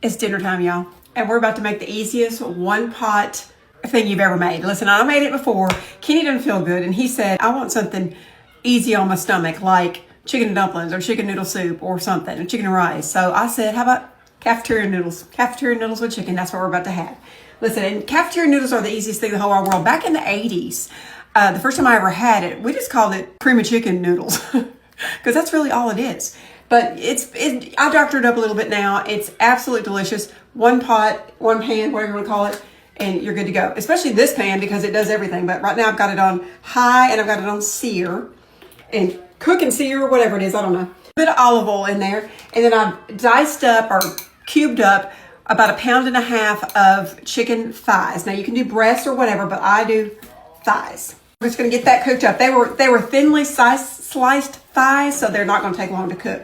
It's dinner time, y'all. And we're about to make the easiest one pot thing you've ever made. Listen, I made it before. Kenny didn't feel good, and he said, I want something easy on my stomach, like chicken and dumplings or chicken noodle soup or something, or chicken and rice. So I said, how about cafeteria noodles? Cafeteria noodles with chicken. That's what we're about to have. Listen, and cafeteria noodles are the easiest thing in the whole wide world. Back in the 80s, the first time I ever had it, we just called it cream of chicken noodles because that's really all it is. But I doctored it up a little bit now. It's absolutely delicious. One pot, one pan, whatever you want to call it, and you're good to go. Especially this pan because it does everything. But right now I've got it on high and I've got it on sear. And cook and sear, whatever it is, I don't know. A bit of olive oil in there. And then I've diced up or cubed up about 1.5 pounds of chicken thighs. Now you can do breast or whatever, but I do thighs. I'm just gonna get that cooked up. They were thinly sliced thighs, so they're not gonna take long to cook.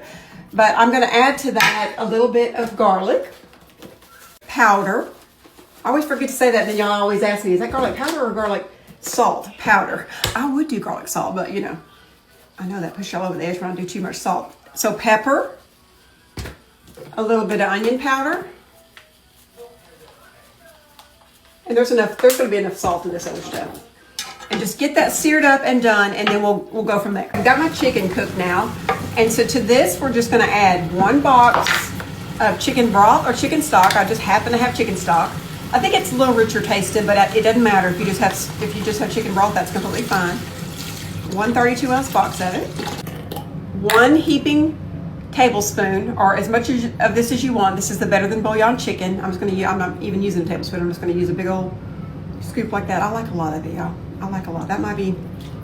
But I'm gonna add to that a little bit of garlic powder. I always forget to say that, and then y'all always ask me, is that garlic powder or garlic salt powder? I would do garlic salt, but you know, I know that pushes y'all over the edge when I do too much salt. So pepper, a little bit of onion powder, and there's gonna be enough salt in this other stuff. And just get that seared up and done, and then we'll go from there. I've got my chicken cooked now, and so to this we're just gonna add 1 box of chicken broth or chicken stock. I just happen to have chicken stock. I think it's a little richer tasted, but it doesn't matter if you just have chicken broth. That's completely fine. 1 32-ounce box of it. 1 heaping tablespoon, or as much of this as you want. This is the Better Than Bouillon chicken. I'm not even using a tablespoon. I'm just gonna use a big old scoop like that. I like a lot of it, y'all. I like a lot. That might be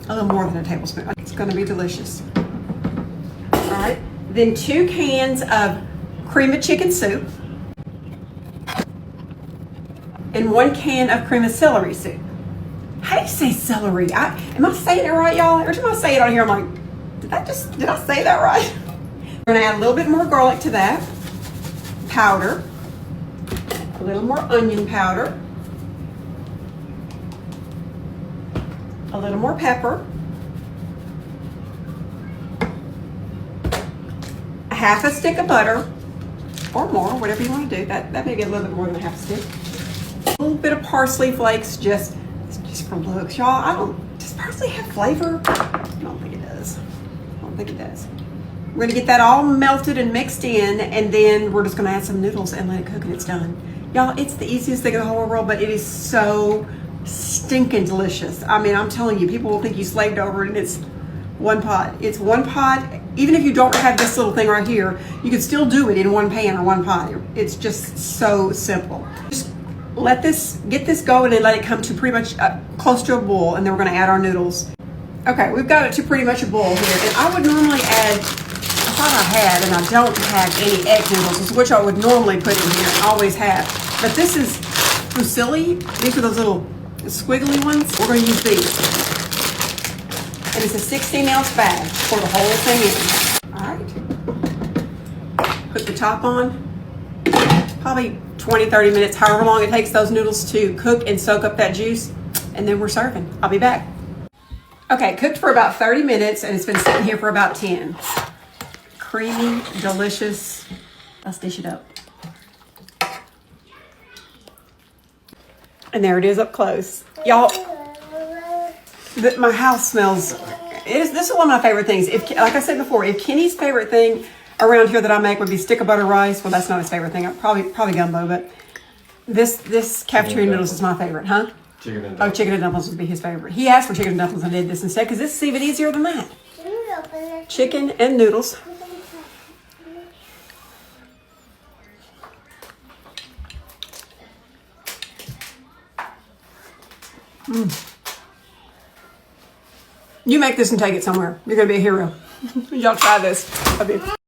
a little more than a tablespoon. It's gonna be delicious. All right. Then 2 cans of cream of chicken soup and 1 can of cream of celery soup. How do you say celery? Am I saying it right, y'all? Every time I say it on here, I'm like, did I say that right? We're gonna add a little bit more garlic to that. Powder. A little more onion powder. A little more pepper. A 1/2 stick of butter, or more, whatever you want to do. That may be a little bit more than a 1/2 stick. A little bit of parsley flakes, just for looks, y'all. Does parsley have flavor? I don't think it does. We're gonna get that all melted and mixed in, and then we're just gonna add some noodles and let it cook, and it's done. Y'all, it's the easiest thing in the whole world, but it is so stinking delicious. I mean, I'm telling you, people will think you slaved over it, and it's 1 pot. It's 1 pot. Even if you don't have this little thing right here, you can still do it in 1 pan or 1 pot. It's just so simple. Just get this going and let it come to pretty much close to a boil, and then we're gonna add our noodles. Okay, we've got it to pretty much a boil here, and I would normally add, I thought I had, and I don't have any egg noodles, which I would normally put in here, and always have. But this is fusilli. These are those little squiggly ones. We're going to use these. And it's a 16-ounce bag. Pour the whole thing in. All right. Put the top on. Probably 20, 30 minutes, however long it takes those noodles to cook and soak up that juice. And then we're serving. I'll be back. Okay, cooked for about 30 minutes, and it's been sitting here for about 10. Creamy, delicious. Let's dish it up. And there it is up close. Y'all, my house smells, this is one of my favorite things. Like I said before, if Kenny's favorite thing around here that I make would be stick of butter rice, well, that's not his favorite thing. Probably gumbo, but this cafeteria noodles is my favorite, huh? Chicken and dumplings. Oh, chicken and dumplings would be his favorite. He asked for chicken and dumplings and I did this instead because this is even easier than that. Chicken and noodles. You make this and take it somewhere. You're going to be a hero. Y'all try this.